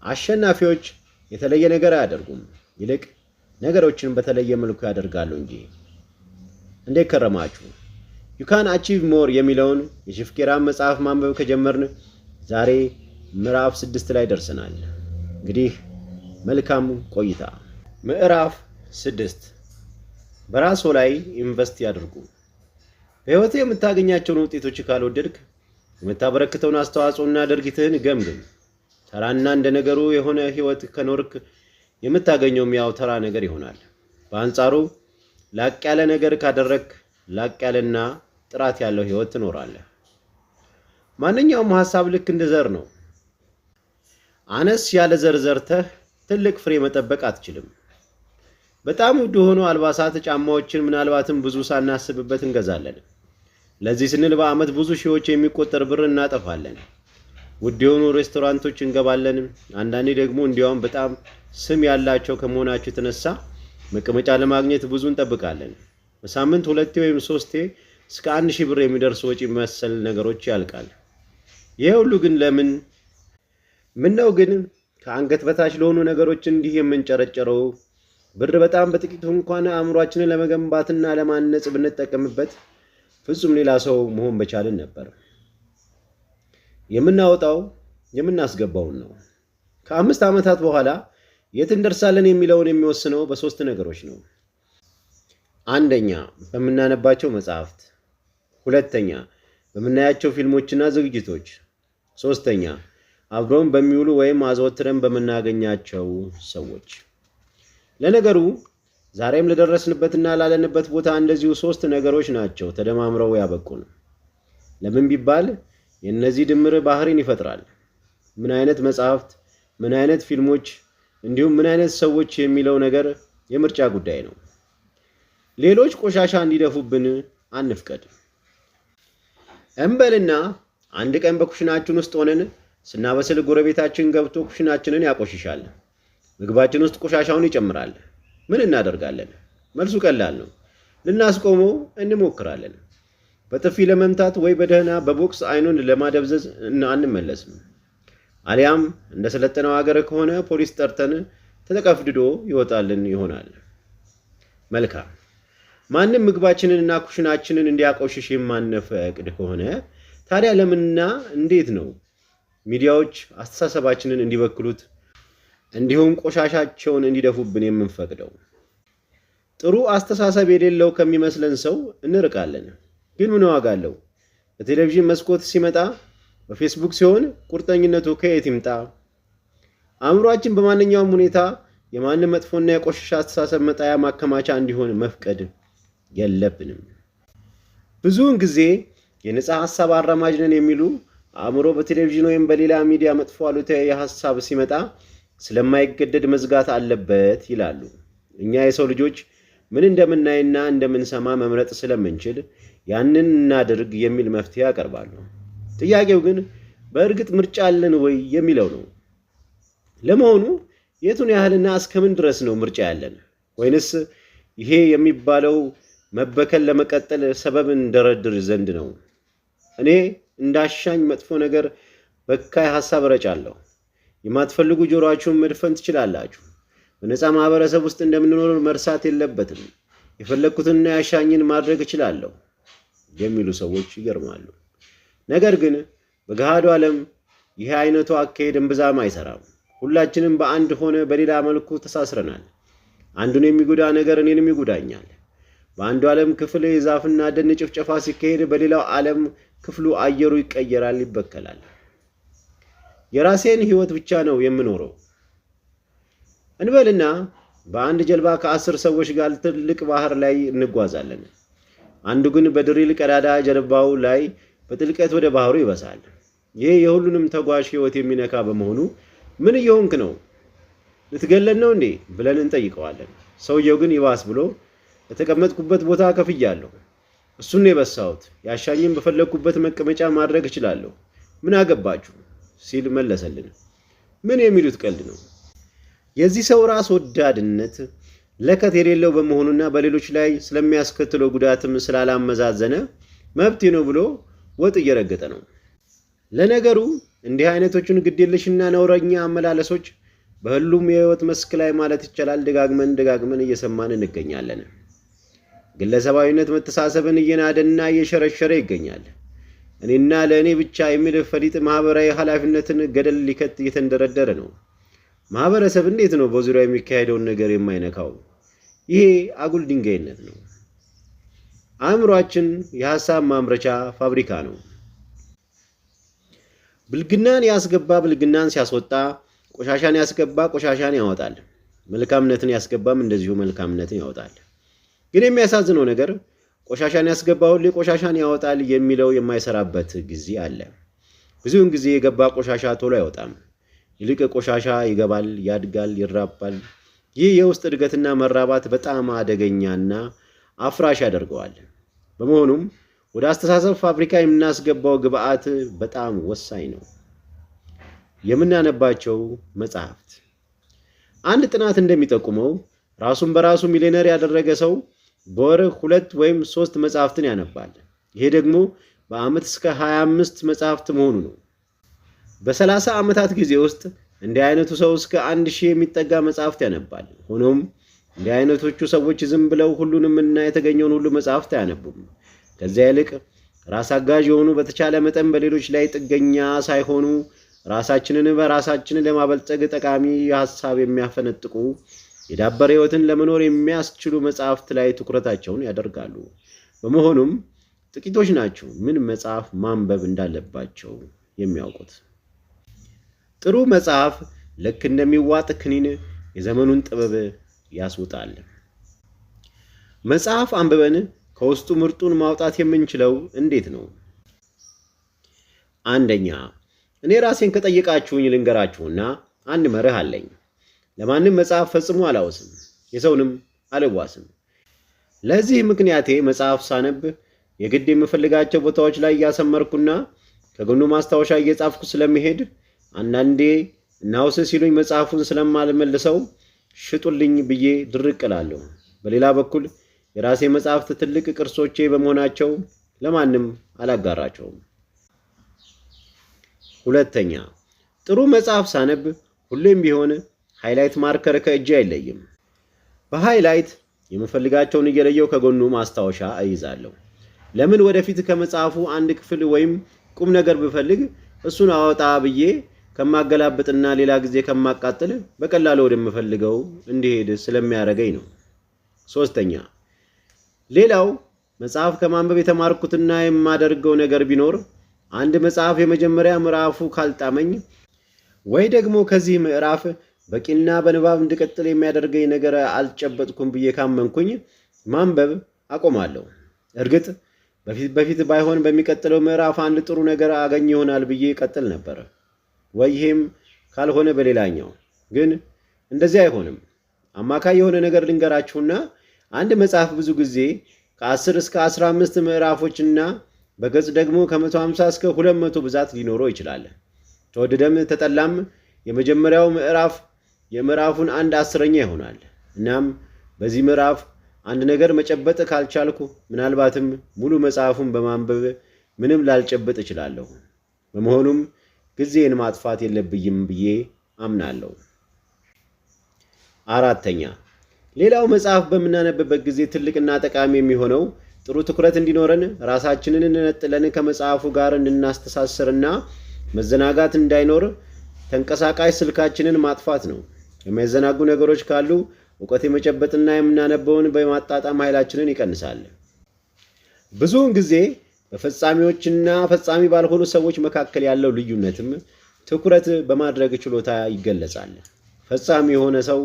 አሸናፊዎች የተለየ ነገር አያደርጉም፣ ይልቅ ነገሮችን በተለየ መልኩ ያደርጋሉ እንጂ። እንዴት ከረማችሁ? You can achieve more የሚለውን የሽፍቄራን መጽሐፍ ማንበብ ከጀመርን ዛሬ ምዕራፍ 6 ላይ ደርሰናል። እንግዲህ መልካም ቆይታ። ምዕራፍ 6 በራስዎ ላይ ኢንቨስት ያድርጉ። በሕይወት የምታገኛቸውን ውጤቶች ካልወደድክ የምታበረክተውን አስተዋጽኦና ድርጊትህን ገምግም። ተራና እንደ ነገሩ የሆነ ሕይወት ከኖርክ የምታገኘው ያው ተራ ነገር ይሆናል። በአንጻሩ ላቅ ያለ ነገር ካደረክ ላቅ ያለና ጥራት ያለው ሕይወት ትኖራለህ። ማንኛውም ሐሳብ ልክ እንደ ዘር ነው። አነስ ያለ ዘር ዘርተህ ትልቅ ፍሬ መጠበቅ አትችልም። በጣም ውድ ሆኖ አልባሳት፣ ጫማዎችን ምናልባትም ብዙ ሳናስብበት እንገዛለን። ለዚህ ስንል በአመት ብዙ ሺዎች የሚቆጠር ብር እናጠፋለን። ውድ የሆኑ ሬስቶራንቶች እንገባለን። አንዳንዴ ደግሞ እንዲያውም በጣም ስም ያላቸው ከመሆናቸው የተነሳ መቀመጫ ለማግኘት ብዙ እንጠብቃለን። በሳምንት 2 ወይም 3 እስከ 1000 ብር የሚደርስ ወጪ መሰል ነገሮች ያልቃል። ይሄ ሁሉ ግን ለምን? ምን ነው ግን ከአንገት በታች ለሆኑ ነገሮች እንዲህ የምንጨረጨረው? ብር በጣም በጥቂቱ እንኳን አእምሯችንን ለመገንባትና ለማነጽ ብንጠቀምበት ፍጹም ሌላ ሰው መሆን በቻልን ነበር። የምናወጣው የምናስገባውን ነው። ከ5 ዓመታት በኋላ የት እንደርሳለን የሚለውን የሚወስነው በ3 ነገሮች ነው። አንደኛ፣ በምናነባቸው መጽሐፍት፣ ሁለተኛ፣ በምናያቸው ፊልሞችና ዝግጅቶች፣ ሶስተኛ፣ አብረውን በሚውሉ ወይም አዘወትረን በምናገኛቸው ሰዎች። ለነገሩ ዛሬም ለደረስንበትና ላለንበት ቦታ እንደዚሁ 3 ነገሮች ናቸው ተደማምረው ያበቁን። ለምን ቢባል የእነዚህ ድምር ባህሪን ይፈጥራል። ምን አይነት መጽሐፍት፣ ምን አይነት ፊልሞች እንዲሁም ምን አይነት ሰዎች የሚለው ነገር የምርጫ ጉዳይ ነው። ሌሎች ቆሻሻ እንዲደፉብን አንፍቀድ። እንበልና አንድ ቀን በኩሽናችን ውስጥ ሆነን ስናበስል ጎረቤታችን ገብቶ ኩሽናችንን ያቆሽሻል። ምግባችን ውስጥ ቆሻሻውን ይጨምራል። ምን እናደርጋለን? መልሱ ቀላል ነው። ልናስቆመው እንሞክራለን። በጥፊ ለመምታት ወይ በደህና በቦክስ አይኑን ለማደብዘዝ አንመለስም። አሊያም እንደ ሰለጠነው ሀገር ከሆነ ፖሊስ ጠርተን ተቀፍድዶ ይወጣልን ይሆናል። መልካም። ማንም ምግባችንንና ኩሽናችንን እንዲያቆሽሽ የማንፈቅድ ከሆነ ታዲያ ለምንና እንዴት ነው ሚዲያዎች አስተሳሰባችንን እንዲበክሉት እንዲሁም ቆሻሻቸውን እንዲደፉብን የምንፈቅደው? ጥሩ አስተሳሰብ የሌለው ከሚመስለን ሰው እንርቃለን። ግን ምን ዋጋ አለው? በቴሌቪዥን መስኮት ሲመጣ፣ በፌስቡክ ሲሆን ቁርጠኝነቱ ከየት ይምጣ? አእምሯችን በማንኛውም ሁኔታ የማንም መጥፎና የቆሻሻ አስተሳሰብ መጣያ ማከማቻ እንዲሆን መፍቀድ የለብንም። ብዙውን ጊዜ የነጻ ሐሳብ አራማጅ ነን የሚሉ አእምሮ በቴሌቪዥን ወይም በሌላ ሚዲያ መጥፎ አሉታዊ ሐሳብ ሲመጣ ስለማይገደድ መዝጋት አለበት ይላሉ። እኛ የሰው ልጆች ምን እንደምናይና እንደምንሰማ መምረጥ ስለምንችል ያንን እናድርግ የሚል መፍትሄ ያቀርባሉ። ጥያቄው ግን በእርግጥ ምርጫ አለን ወይ የሚለው ነው። ለመሆኑ የቱን ያህልና እስከምን ድረስ ነው ምርጫ ያለን? ወይንስ ይሄ የሚባለው መበከል ለመቀጠል ሰበብ እንደረድር ዘንድ ነው? እኔ እንዳሻኝ መጥፎ ነገር በካይ ሐሳብ ረጫለሁ። የማትፈልጉ ጆሮአችሁን መድፈን ትችላላችሁ። በነፃ ማህበረሰብ ውስጥ እንደምንኖር መርሳት የለበትም። የፈለኩትና ያሻኝን ማድረግ እችላለሁ የሚሉ ሰዎች ይገርማሉ። ነገር ግን በገሃዱ ዓለም ይሄ አይነቱ አካሄድ እምብዛም አይሰራም። ሁላችንም በአንድ ሆነ በሌላ መልኩ ተሳስረናል። አንዱን የሚጎዳ ነገር እኔንም ይጎዳኛል። በአንዱ ዓለም ክፍል የዛፍና ደን ጭፍጨፋ ሲካሄድ በሌላው ዓለም ክፍሉ አየሩ ይቀየራል፣ ይበከላል። የራሴን ህይወት ብቻ ነው የምኖረው እንበልና በአንድ ጀልባ ከ10 ሰዎች ጋር ትልቅ ባህር ላይ እንጓዛለን። አንዱ ግን በድሪል ቀዳዳ ጀልባው ላይ በጥልቀት ወደ ባህሩ ይበሳል። ይህ የሁሉንም ተጓዥ ህይወት የሚነካ በመሆኑ ምን እየሆንክ ነው? ልትገለን ነው እንዴ ብለን እንጠይቀዋለን። ሰውየው ግን ይባስ ብሎ የተቀመጥኩበት ቦታ ከፍያለሁ፣ እሱን የበሳሁት፣ ያሻኝም በፈለኩበት መቀመጫ ማድረግ እችላለሁ፣ ምን አገባችሁ ሲል መለሰልን። ምን የሚሉት ቀልድ ነው? የዚህ ሰው ራስ ወዳድነት ለከት የሌለው በመሆኑና በሌሎች ላይ ስለሚያስከትለው ጉዳትም ስላላመዛዘነ መብት ነው ብሎ ወጥ እየረገጠ ነው። ለነገሩ እንዲህ አይነቶቹን ግዴለሽና ነውረኛ አመላለሶች በሁሉም የህይወት መስክ ላይ ማለት ይቻላል ደጋግመን እየሰማን እንገኛለን። ግለሰባዊነት መተሳሰብን እየናደና እየሸረሸረ ይገኛል። እኔና ለእኔ ብቻ የሚል ፈሊጥ ማህበራዊ ኃላፊነትን ገደል ሊከት እየተንደረደረ ነው። ማህበረሰብ እንዴት ነው በዙሪያው የሚካሄደውን ነገር የማይነካው? ይሄ አጉል ድንጋይነት ነው። አእምሯችን የሐሳብ ማምረቻ ፋብሪካ ነው። ብልግናን ያስገባ ብልግናን ሲያስወጣ፣ ቆሻሻን ያስገባ ቆሻሻን ያወጣል። መልካምነትን ያስገባም እንደዚሁ መልካምነትን ያወጣል። ግን የሚያሳዝነው ነገር ቆሻሻን ያስገባ ሁሌ ቆሻሻን ያወጣል የሚለው የማይሰራበት ጊዜ አለ። ብዙውን ጊዜ የገባ ቆሻሻ ቶሎ አይወጣም። ይልቅ ቆሻሻ ይገባል፣ ያድጋል፣ ይራባል። ይህ የውስጥ እድገትና መራባት በጣም አደገኛና አፍራሽ ያደርገዋል። በመሆኑም ወደ አስተሳሰብ ፋብሪካ የምናስገባው ግብአት በጣም ወሳኝ ነው። የምናነባቸው መጽሐፍት። አንድ ጥናት እንደሚጠቁመው ራሱን በራሱ ሚሊዮነር ያደረገ ሰው በወር 2 ወይም 3 መጽሐፍትን ያነባል። ይሄ ደግሞ በአመት እስከ 25 መጽሐፍት መሆኑ ነው። በ30 ዓመታት ጊዜ ውስጥ እንዲህ አይነቱ ሰው እስከ 1000 የሚጠጋ መጽሐፍት ያነባል። ሆኖም እንዲህ አይነቶቹ ሰዎች ዝም ብለው ሁሉንም እና የተገኘውን ሁሉ መጽሐፍት አያነቡም። ከዚያ ይልቅ ራስ አጋዥ የሆኑ በተቻለ መጠን በሌሎች ላይ ጥገኛ ሳይሆኑ ራሳችንን በራሳችን ለማበልጸግ ጠቃሚ ሐሳብ የሚያፈነጥቁ የዳበረ ሕይወትን ለመኖር የሚያስችሉ መጽሐፍት ላይ ትኩረታቸውን ያደርጋሉ። በመሆኑም ጥቂቶች ናቸው ምን መጽሐፍ ማንበብ እንዳለባቸው የሚያውቁት። ጥሩ መጽሐፍ ልክ እንደሚዋጥ ክኒን የዘመኑን ጥበብ ያስውጣል። መጽሐፍ አንብበን ከውስጡ ምርጡን ማውጣት የምንችለው እንዴት ነው? አንደኛ፣ እኔ ራሴን ከጠየቃችሁኝ ልንገራችሁና አንድ መርህ አለኝ። ለማንም መጽሐፍ ፈጽሞ አላውስም፣ የሰውንም አልዋስም። ለዚህ ምክንያቴ መጽሐፍ ሳነብ የግድ የምፈልጋቸው ቦታዎች ላይ እያሰመርኩና ከጎኑ ማስታወሻ እየጻፍኩ ስለሚሄድ አንዳንዴ እናውስ ሲሉኝ መጽሐፉን ስለማልመልሰው ሽጡልኝ ብዬ ድርቅ እላለሁ። በሌላ በኩል የራሴ መጽሐፍት ትልቅ ቅርሶቼ በመሆናቸው ለማንም አላጋራቸውም። ሁለተኛ፣ ጥሩ መጽሐፍ ሳነብ ሁሌም ቢሆን ሃይላይት ማርከር ከእጄ አይለይም። በሃይላይት የምፈልጋቸውን እየለየው ከጎኑ ማስታወሻ እይዛለሁ። ለምን ወደፊት ከመጽሐፉ አንድ ክፍል ወይም ቁም ነገር ብፈልግ እሱን አወጣ ብዬ ከማገላበጥና ሌላ ጊዜ ከማቃጥል በቀላሉ ወደምፈልገው እንዲሄድ ስለሚያደርገኝ ነው። ሶስተኛ፣ ሌላው መጽሐፍ ከማንበብ የተማርኩትና የማደርገው ነገር ቢኖር አንድ መጽሐፍ የመጀመሪያ ምዕራፉ ካልጣመኝ ወይ ደግሞ ከዚህ ምዕራፍ በቂና በንባብ እንድቀጥል የሚያደርገኝ ነገር አልጨበጥኩም ብዬ ካመንኩኝ ማንበብ አቆማለሁ። እርግጥ በፊት ባይሆን በሚቀጥለው ምዕራፍ አንድ ጥሩ ነገር አገኝ ይሆናል ብዬ ቀጥል ነበር። ወይም ካልሆነ በሌላኛው። ግን እንደዚህ አይሆንም። አማካይ የሆነ ነገር ልንገራችሁና አንድ መጽሐፍ ብዙ ጊዜ ከ10 እስከ 15 ምዕራፎችና በገጽ ደግሞ ከ150 እስከ 200 ብዛት ሊኖረው ይችላል። ተወደደም ተጠላም የመጀመሪያው ምዕራፍ የምዕራፉን 1/10 ይሆናል። እናም በዚህ ምዕራፍ አንድ ነገር መጨበጥ ካልቻልኩ ምናልባትም ሙሉ መጽሐፉን በማንበብ ምንም ላልጨበጥ እችላለሁ። በመሆኑም ጊዜን ማጥፋት የለብኝም ብዬ አምናለሁ። አራተኛ፣ ሌላው መጽሐፍ በምናነብበት ጊዜ ትልቅና ጠቃሚ የሚሆነው ጥሩ ትኩረት እንዲኖረን ራሳችንን እንነጥለን ከመጽሐፉ ጋር እንድናስተሳስርና መዘናጋት እንዳይኖር ተንቀሳቃሽ ስልካችንን ማጥፋት ነው። የሚያዘናጉ ነገሮች ካሉ ዕውቀት የመጨበጥና የምናነበውን በማጣጣም ኃይላችንን ይቀንሳል። ብዙውን ጊዜ በፈጻሚዎችና ፈጻሚ ባልሆኑ ሰዎች መካከል ያለው ልዩነትም ትኩረት በማድረግ ችሎታ ይገለጻል። ፈጻሚ የሆነ ሰው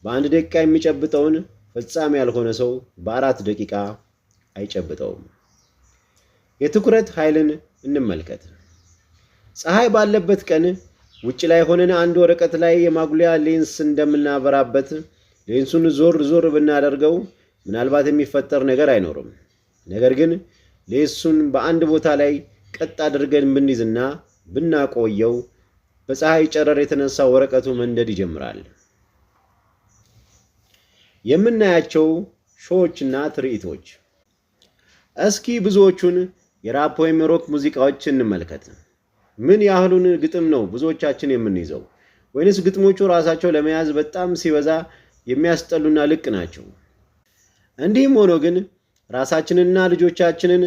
በ1 ደቂቃ የሚጨብጠውን ፈጻሚ ያልሆነ ሰው በ4 ደቂቃ አይጨብጠውም። የትኩረት ኃይልን እንመልከት። ፀሐይ ባለበት ቀን ውጭ ላይ ሆነን አንድ ወረቀት ላይ የማጉሊያ ሌንስ እንደምናበራበት ሌንሱን ዞር ብናደርገው ምናልባት የሚፈጠር ነገር አይኖርም። ነገር ግን ሌንሱን በአንድ ቦታ ላይ ቀጥ አድርገን ብንይዝና ብናቆየው በፀሐይ ጨረር የተነሳ ወረቀቱ መንደድ ይጀምራል። የምናያቸው ሾዎችና ትርኢቶች። እስኪ ብዙዎቹን የራፕ ወይም ሮክ ሙዚቃዎች እንመልከት። ምን ያህሉን ግጥም ነው ብዙዎቻችን የምንይዘው? ወይንስ ግጥሞቹ ራሳቸው ለመያዝ በጣም ሲበዛ የሚያስጠሉና ልቅ ናቸው? እንዲህም ሆኖ ግን ራሳችንና ልጆቻችንን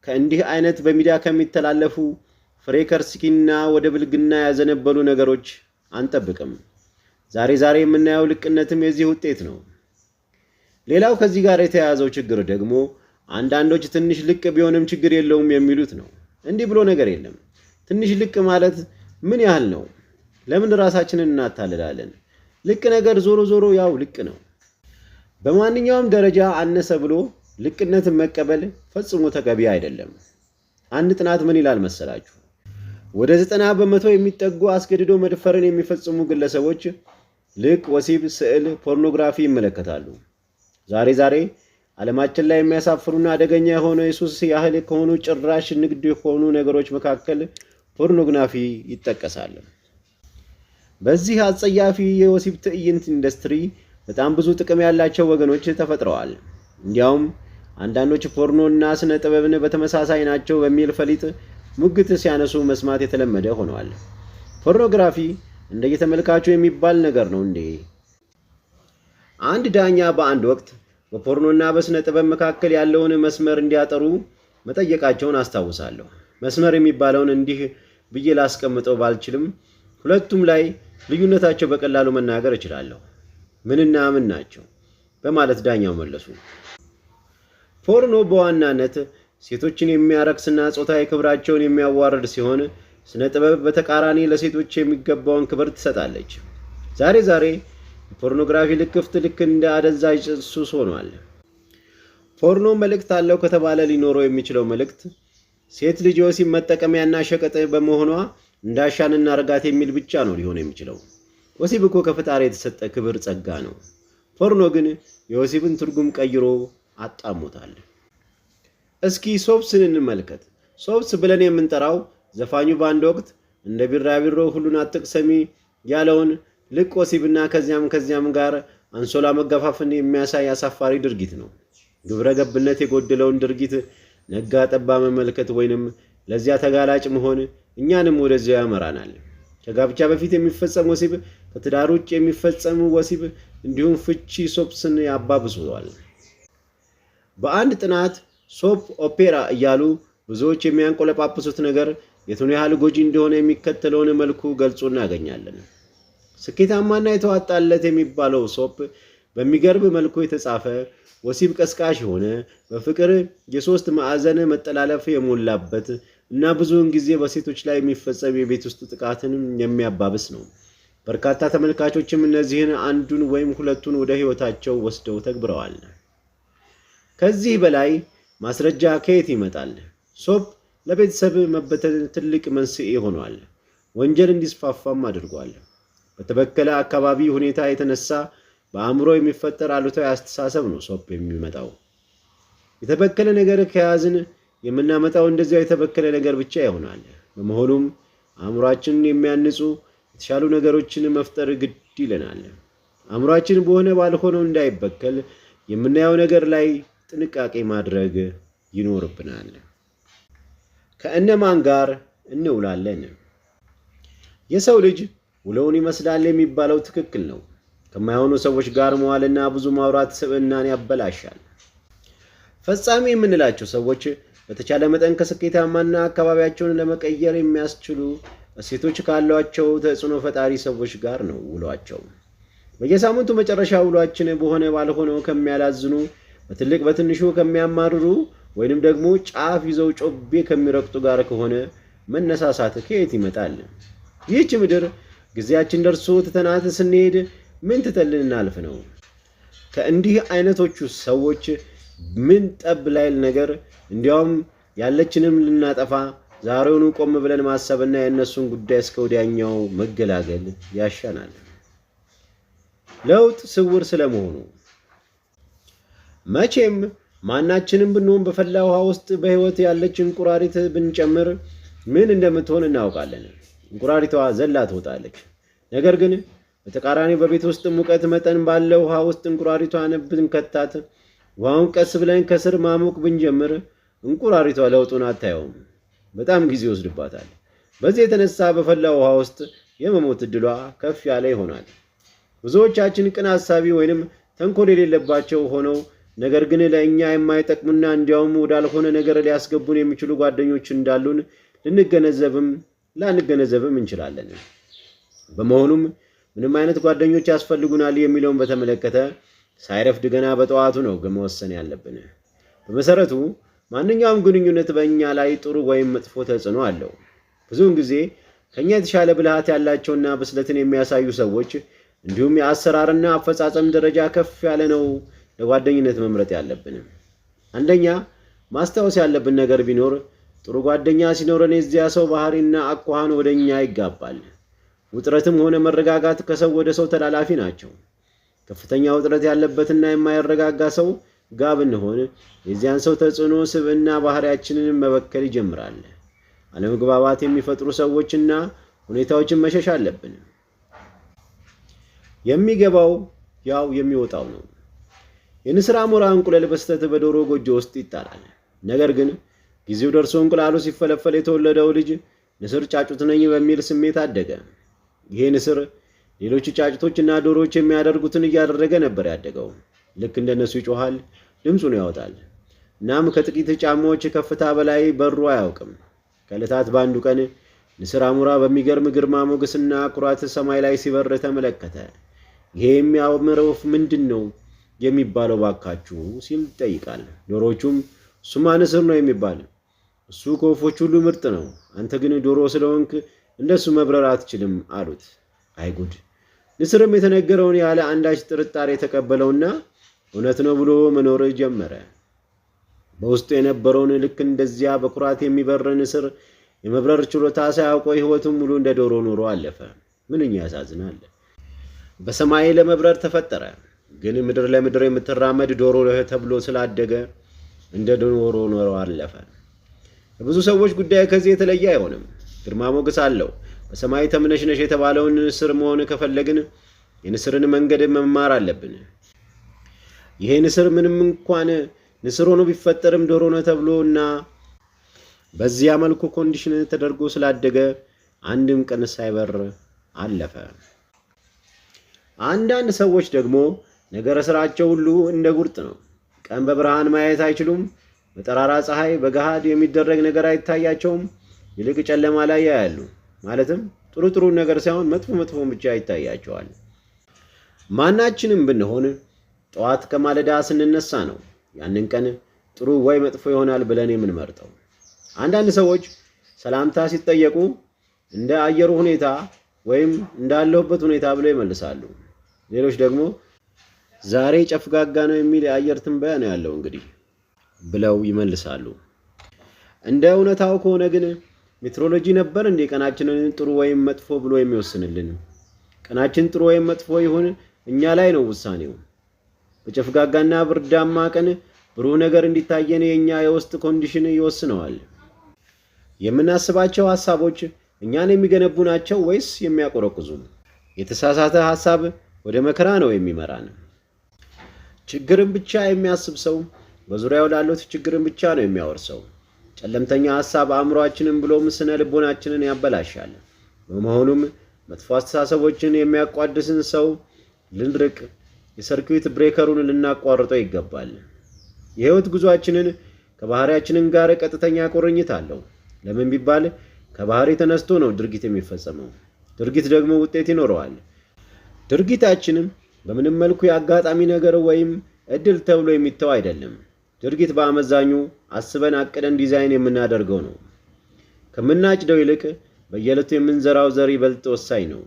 ከእንዲህ አይነት በሚዲያ ከሚተላለፉ ፍሬከርስኪና ወደ ብልግና ያዘነበሉ ነገሮች አንጠብቅም። ዛሬ የምናየው ልቅነትም የዚህ ውጤት ነው። ሌላው ከዚህ ጋር የተያያዘው ችግር ደግሞ አንዳንዶች ትንሽ ልቅ ቢሆንም ችግር የለውም የሚሉት ነው። እንዲህ ብሎ ነገር የለም። ትንሽ ልቅ ማለት ምን ያህል ነው? ለምን ራሳችንን እናታልላለን? ልቅ ነገር ዞሮ ያው ልቅ ነው። በማንኛውም ደረጃ አነሰ ብሎ ልቅነትን መቀበል ፈጽሞ ተገቢ አይደለም። አንድ ጥናት ምን ይላል መሰላችሁ? ወደ 90% የሚጠጉ አስገድዶ መድፈርን የሚፈጽሙ ግለሰቦች ልቅ፣ ወሲብ፣ ስዕል፣ ፖርኖግራፊ ይመለከታሉ። ዛሬ ዓለማችን ላይ የሚያሳፍሩና አደገኛ የሆነ የሱስ ያህል ከሆኑ ጭራሽ ንግድ የሆኑ ነገሮች መካከል ፖርኖግራፊ ይጠቀሳል። በዚህ አጸያፊ የወሲብ ትዕይንት ኢንዱስትሪ በጣም ብዙ ጥቅም ያላቸው ወገኖች ተፈጥረዋል። እንዲያውም አንዳንዶች ፖርኖና ስነ ጥበብን በተመሳሳይ ናቸው በሚል ፈሊጥ ሙግት ሲያነሱ መስማት የተለመደ ሆኗል። ፖርኖግራፊ እንደየተመልካቹ የሚባል ነገር ነው እንዴ? አንድ ዳኛ በአንድ ወቅት በፖርኖና በስነ ጥበብ መካከል ያለውን መስመር እንዲያጠሩ መጠየቃቸውን አስታውሳለሁ። መስመር የሚባለውን እንዲህ ብዬ ላስቀምጠው ባልችልም ሁለቱም ላይ ልዩነታቸው በቀላሉ መናገር እችላለሁ። ምንና ምን ናቸው? በማለት ዳኛው መለሱ። ፖርኖ በዋናነት ሴቶችን የሚያረክስና ጾታዊ ክብራቸውን የሚያዋርድ ሲሆን፣ ስነ ጥበብ በተቃራኒ ለሴቶች የሚገባውን ክብር ትሰጣለች። ዛሬ የፖርኖግራፊ ልክፍት ልክ እንደ አደንዛዥ ሱስ ሆኗል። ፖርኖ መልእክት አለው ከተባለ ሊኖረው የሚችለው መልእክት ሴት ልጅ የወሲብ መጠቀሚያና ሸቀጥ በመሆኗ እንዳሻን እናርጋት የሚል ብቻ ነው ሊሆን የሚችለው። ወሲብ እኮ ከፈጣሪ የተሰጠ ክብር ጸጋ ነው። ፖርኖ ግን የወሲብን ትርጉም ቀይሮ አጣሞታል። እስኪ ሶፕስን እንመልከት። ሶፕስ ብለን የምንጠራው ዘፋኙ በአንድ ወቅት እንደ ቢራቢሮ ሁሉን አትቅሰሚ ያለውን ልቅ ወሲብና ከዚያም ጋር አንሶላ መገፋፍን የሚያሳይ አሳፋሪ ድርጊት ነው። ግብረ ገብነት የጎደለውን ድርጊት ነጋ ጠባ መመልከት ወይንም ለዚያ ተጋላጭ መሆን እኛንም ወደዚያ ያመራናል። ከጋብቻ በፊት የሚፈጸም ወሲብ፣ ከትዳር ውጭ የሚፈጸም ወሲብ እንዲሁም ፍቺ ሶፕስን ያባብሱዋል። በአንድ ጥናት ሶፕ ኦፔራ እያሉ ብዙዎች የሚያንቆለጳጵሱት ነገር የቱን ያህል ጎጂ እንደሆነ የሚከተለውን መልኩ ገልጾ እናገኛለን። ስኬታማና የተዋጣለት የሚባለው ሶፕ በሚገርብ መልኩ የተጻፈ፣ ወሲብ ቀስቃሽ የሆነ፣ በፍቅር የሶስት ማዕዘን መጠላለፍ የሞላበት እና ብዙውን ጊዜ በሴቶች ላይ የሚፈጸም የቤት ውስጥ ጥቃትን የሚያባብስ ነው። በርካታ ተመልካቾችም እነዚህን አንዱን ወይም ሁለቱን ወደ ሕይወታቸው ወስደው ተግብረዋል። ከዚህ በላይ ማስረጃ ከየት ይመጣል? ሶፕ ለቤተሰብ መበተን ትልቅ መንስኤ ሆኗል። ወንጀል እንዲስፋፋም አድርጓል። በተበከለ አካባቢ ሁኔታ የተነሳ በአእምሮ የሚፈጠር አሉታዊ አስተሳሰብ ነው ሶፕ የሚመጣው። የተበከለ ነገር ከያዝን የምናመጣው እንደዚያው የተበከለ ነገር ብቻ ይሆናል። በመሆኑም አእምሯችንን የሚያንጹ የተሻሉ ነገሮችን መፍጠር ግድ ይለናል። አእምሯችን በሆነ ባልሆነው እንዳይበከል የምናየው ነገር ላይ ጥንቃቄ ማድረግ ይኖርብናል። ከእነማን ጋር እንውላለን? የሰው ልጅ ውለውን ይመስላል የሚባለው ትክክል ነው። ከማይሆኑ ሰዎች ጋር መዋልና ብዙ ማውራት ስብዕናን ያበላሻል። ፈጻሚ የምንላቸው ሰዎች በተቻለ መጠን ከስኬታማና አካባቢያቸውን ለመቀየር የሚያስችሉ እሴቶች ካሏቸው ተጽዕኖ ፈጣሪ ሰዎች ጋር ነው ውሏቸው። በየሳምንቱ መጨረሻ ውሏችን በሆነ ባልሆነው ከሚያላዝኑ፣ በትልቅ በትንሹ ከሚያማርሩ ወይንም ደግሞ ጫፍ ይዘው ጮቤ ከሚረቅጡ ጋር ከሆነ መነሳሳት ከየት ይመጣል? ይህች ምድር ጊዜያችን ደርሶ ትተናት ስንሄድ ምን ትተልን እናልፍ ነው? ከእንዲህ አይነቶቹ ሰዎች ምን ጠብ ላይል ነገር፣ እንዲያውም ያለችንም ልናጠፋ ዛሬውኑ ቆም ብለን ማሰብና የእነሱን ጉዳይ እስከ ወዲያኛው መገላገል ያሻናል። ለውጥ ስውር ስለመሆኑ መቼም ማናችንም ብንሆን በፈላ ውሃ ውስጥ በሕይወት ያለች እንቁራሪት ብንጨምር ምን እንደምትሆን እናውቃለን። እንቁራሪቷ ዘላ ትወጣለች። ነገር ግን በተቃራኒ በቤት ውስጥ ሙቀት መጠን ባለው ውሃ ውስጥ እንቁራሪቷን ብንከታት፣ ውሃውን ቀስ ብለን ከስር ማሞቅ ብንጀምር እንቁራሪቷ ለውጡን አታየውም። በጣም ጊዜ ይወስድባታል። በዚህ የተነሳ በፈላ ውሃ ውስጥ የመሞት ዕድሏ ከፍ ያለ ይሆናል። ብዙዎቻችን ቅን ሐሳቢ ወይንም ተንኮል የሌለባቸው ሆነው ነገር ግን ለእኛ የማይጠቅሙና እንዲያውም ወዳልሆነ ነገር ሊያስገቡን የሚችሉ ጓደኞች እንዳሉን ልንገነዘብም ላንገነዘብም እንችላለን። በመሆኑም ምንም አይነት ጓደኞች ያስፈልጉናል የሚለውን በተመለከተ ሳይረፍድ ገና በጠዋቱ ነው መወሰን ያለብን። በመሰረቱ ማንኛውም ግንኙነት በእኛ ላይ ጥሩ ወይም መጥፎ ተጽዕኖ አለው። ብዙውን ጊዜ ከኛ የተሻለ ብልሃት ያላቸውና ብስለትን የሚያሳዩ ሰዎች እንዲሁም የአሰራርና አፈጻጸም ደረጃ ከፍ ያለ ነው ለጓደኝነት መምረጥ ያለብን። አንደኛ ማስታወስ ያለብን ነገር ቢኖር ጥሩ ጓደኛ ሲኖረን የዚያ ሰው ባህሪና አኳኋን ወደኛ ይጋባል። ውጥረትም ሆነ መረጋጋት ከሰው ወደ ሰው ተላላፊ ናቸው። ከፍተኛ ውጥረት ያለበትና የማይረጋጋ ሰው ጋር ብንሆን የዚያን ሰው ተጽዕኖ ስብዕና ባህሪያችንን መበከል ይጀምራል። አለመግባባት የሚፈጥሩ ሰዎችና ሁኔታዎችን መሸሽ አለብን። የሚገባው ያው የሚወጣው ነው። የንስር አሞራ እንቁላል በስተት በዶሮ ጎጆ ውስጥ ይጣላል። ነገር ግን ጊዜው ደርሶ እንቁላሉ ሲፈለፈል የተወለደው ልጅ ንስር ጫጩት ነኝ በሚል ስሜት አደገ። ይሄ ንስር ሌሎች ጫጩቶችና ዶሮዎች የሚያደርጉትን እያደረገ ነበር ያደገው። ልክ እንደነሱ ይጮሃል፣ ድምፁን ያወጣል። እናም ከጥቂት ጫማዎች ከፍታ በላይ በሩ አያውቅም። ከዕለታት በአንዱ ቀን ንስር አሞራ በሚገርም ግርማ ሞገስና ኩራት ሰማይ ላይ ሲበር ተመለከተ። ይሄ የሚያምር ወፍ ምንድን ነው የሚባለው ባካችሁ ሲል ይጠይቃል። ዶሮዎቹም እሱማ ንስር ነው የሚባል፣ እሱ ከወፎች ሁሉ ምርጥ ነው፣ አንተ ግን ዶሮ ስለሆንክ እንደሱ መብረር አትችልም አሉት። አይጉድ! ንስርም የተነገረውን ያለ አንዳች ጥርጣሬ ተቀበለውና እውነት ነው ብሎ መኖር ጀመረ። በውስጡ የነበረውን ልክ እንደዚያ በኩራት የሚበር ንስር የመብረር ችሎታ ሳያውቀው ሕይወቱን ሙሉ እንደ ዶሮ ኖሮ አለፈ። ምንኛ ያሳዝናል! በሰማይ ለመብረር ተፈጠረ፣ ግን ምድር ለምድር የምትራመድ ዶሮ ተብሎ ስላደገ እንደ ዶሮ ኖሮ አለፈ። ብዙ ሰዎች ጉዳይ ከዚህ የተለየ አይሆንም። ግርማ ሞገስ አለው። በሰማይ ተምነሽነሽ የተባለውን ንስር መሆን ከፈለግን የንስርን መንገድ መማር አለብን። ይሄ ንስር ምንም እንኳን ንስር ሆኖ ቢፈጠርም ዶሮ ነው ተብሎና በዚያ መልኩ ኮንዲሽን ተደርጎ ስላደገ አንድም ቀን ሳይበር አለፈ። አንዳንድ ሰዎች ደግሞ ነገረ ስራቸው ሁሉ እንደ ጉርጥ ነው። ቀን በብርሃን ማየት አይችሉም። በጠራራ ፀሐይ በገሃድ የሚደረግ ነገር አይታያቸውም። ይልቅ ጨለማ ላይ ያያሉ። ማለትም ጥሩ ነገር ሳይሆን መጥፎን ብቻ ይታያቸዋል። ማናችንም ብንሆን ጠዋት ከማለዳ ስንነሳ ነው ያንን ቀን ጥሩ ወይ መጥፎ ይሆናል ብለን የምንመርጠው። አንዳንድ ሰዎች ሰላምታ ሲጠየቁ እንደ አየሩ ሁኔታ ወይም እንዳለሁበት ሁኔታ ብለው ይመልሳሉ። ሌሎች ደግሞ ዛሬ ጨፍጋጋ ነው የሚል የአየር ትንበያ ነው ያለው እንግዲህ ብለው ይመልሳሉ። እንደ እውነታው ከሆነ ግን ሜትሮሎጂ ነበር እንደ ቀናችንን ጥሩ ወይም መጥፎ ብሎ የሚወስንልን? ቀናችን ጥሩ ወይም መጥፎ ይሁን እኛ ላይ ነው ውሳኔው። በጨፍጋጋና ብርዳማ ቀን ብሩህ ነገር እንዲታየን የኛ የውስጥ ኮንዲሽን ይወስነዋል። የምናስባቸው ሐሳቦች እኛን የሚገነቡ ናቸው ወይስ የሚያቆረቁዙ? የተሳሳተ ሐሳብ ወደ መከራ ነው የሚመራን። ችግርን ብቻ የሚያስብ ሰው በዙሪያው ላሉት ችግርን ብቻ ነው የሚያወርሰው። ጨለምተኛ ሐሳብ አእምሮአችንን ብሎም ስነ ልቦናችንን ያበላሻል። በመሆኑም መጥፎ አስተሳሰቦችን የሚያቋድስን ሰው ልንርቅ፣ የሰርኪዩት ብሬከሩን ልናቋርጠው ይገባል። የህይወት ጉዟችንን ከባህሪያችንን ጋር ቀጥተኛ ቁርኝት አለው። ለምን ቢባል ከባህሪ ተነስቶ ነው ድርጊት የሚፈጸመው። ድርጊት ደግሞ ውጤት ይኖረዋል። ድርጊታችንም በምንም መልኩ የአጋጣሚ ነገር ወይም እድል ተብሎ የሚተው አይደለም። ድርጊት በአመዛኙ አስበን አቅደን ዲዛይን የምናደርገው ነው። ከምናጭደው ይልቅ በየዕለቱ የምንዘራው ዘር ይበልጥ ወሳኝ ነው።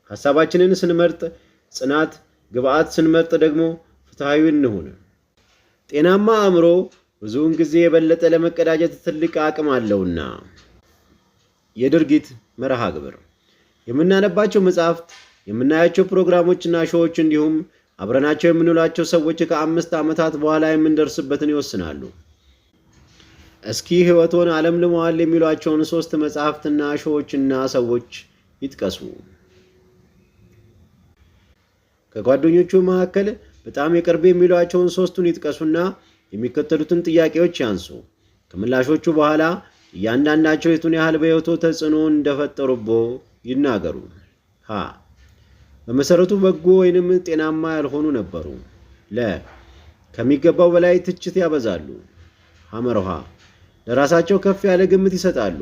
ሐሳባችንን ስንመርጥ ጽናት፣ ግብአት ስንመርጥ ደግሞ ፍትሃዊ እንሁን። ጤናማ አእምሮ ብዙውን ጊዜ የበለጠ ለመቀዳጀት ትልቅ አቅም አለውና። የድርጊት መርሃ ግብር የምናነባቸው መጽሐፍት፣ የምናያቸው ፕሮግራሞችና ሾዎች እንዲሁም አብረናቸው የምንውላቸው ሰዎች ከ5 ዓመታት በኋላ የምንደርስበትን ይወስናሉ። እስኪ ህይወቶን አለምልመዋል የሚሏቸውን 3 መጽሐፍትና ሾዎችና ሰዎች ይጥቀሱ። ከጓደኞቹ መካከል በጣም የቅርብ የሚሏቸውን 3ቱን ይጥቀሱና የሚከተሉትን ጥያቄዎች ያንሱ። ከምላሾቹ በኋላ እያንዳንዳቸው የቱን ያህል በሕይወቶ ተጽዕኖ እንደፈጠሩቦ ይናገሩ። ሀ በመሰረቱ በጎ ወይንም ጤናማ ያልሆኑ ነበሩ። ለ ከሚገባው በላይ ትችት ያበዛሉ። ሐመርሃ ለራሳቸው ከፍ ያለ ግምት ይሰጣሉ።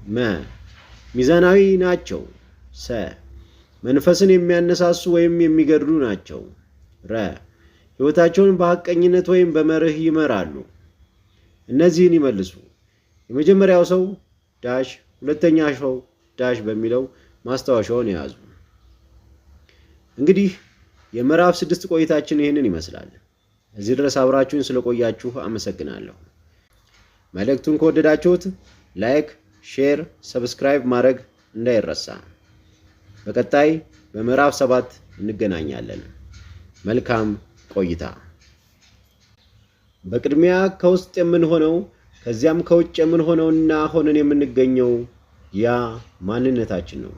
መ ሚዛናዊ ናቸው። ሰ መንፈስን የሚያነሳሱ ወይም የሚገድሉ ናቸው። ረ ሕይወታቸውን በሐቀኝነት ወይም በመርህ ይመራሉ። እነዚህን ይመልሱ። የመጀመሪያው ሰው ዳሽ፣ ሁለተኛ ሰው ዳሽ በሚለው ማስታወሻውን የያዙ። እንግዲህ የምዕራፍ 6 ቆይታችን ይህንን ይመስላል። እዚህ ድረስ አብራችሁን ስለቆያችሁ አመሰግናለሁ። መልእክቱን ከወደዳችሁት ላይክ፣ ሼር፣ ሰብስክራይብ ማድረግ እንዳይረሳ። በቀጣይ በምዕራፍ 7 እንገናኛለን። መልካም ቆይታ። በቅድሚያ ከውስጥ የምንሆነው ከዚያም ከውጭ የምንሆነውና ሆነን የምንገኘው ያ ማንነታችን ነው።